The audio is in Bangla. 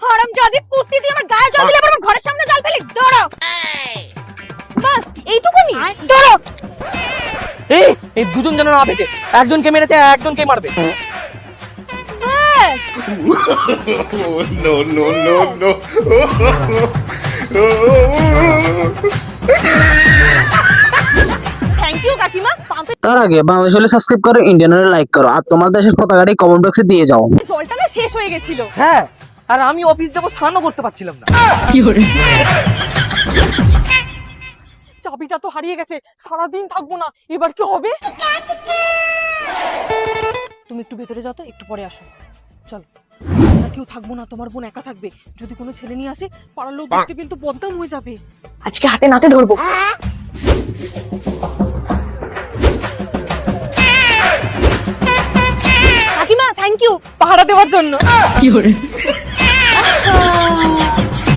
হারামজাদি কুত্তি, তুই আমার গায়ে জল দিলে আবার আমার ঘরের সামনে জল ফেলি। দাঁড়াও, বাস এইটুকুনি, দাঁড়াও। এই দুজন যেন না বেঁচে, একজনকে মেরেছে একজনকে মারবে। No, no, no, no. Thank you কাকিমা। তার আগে বাংলাদেশ হলে সাবস্ক্রাইব করো, ইন্ডিয়ান হলে লাইক করো, আর তোমার দেশের পতাকাটি কমেন্ট বক্সে দিয়ে যাও। জলটা না শেষ হয়ে গেছিল। হ্যাঁ, আর আমি অফিস যাবো, স্নানও করতে পারছিলাম না। চাবিটা তো হারিয়ে গেছে, সারাদিন থাকবো না, এবার কি হবে? তুমি একটু ভেতরে যাও তো, একটু পরে আসো। চলো, আমরা কেউ থাকবো না, তোমার বোন একা থাকবে। যদি কোনো ছেলে নিয়ে আসে, পাড়ার লোক দেখতে কিন্তু বদনাম হয়ে যাবে। আজকে হাতে নাতে ধরবো। কাকিমা থ্যাংক ইউ পাহারা দেওয়ার জন্য।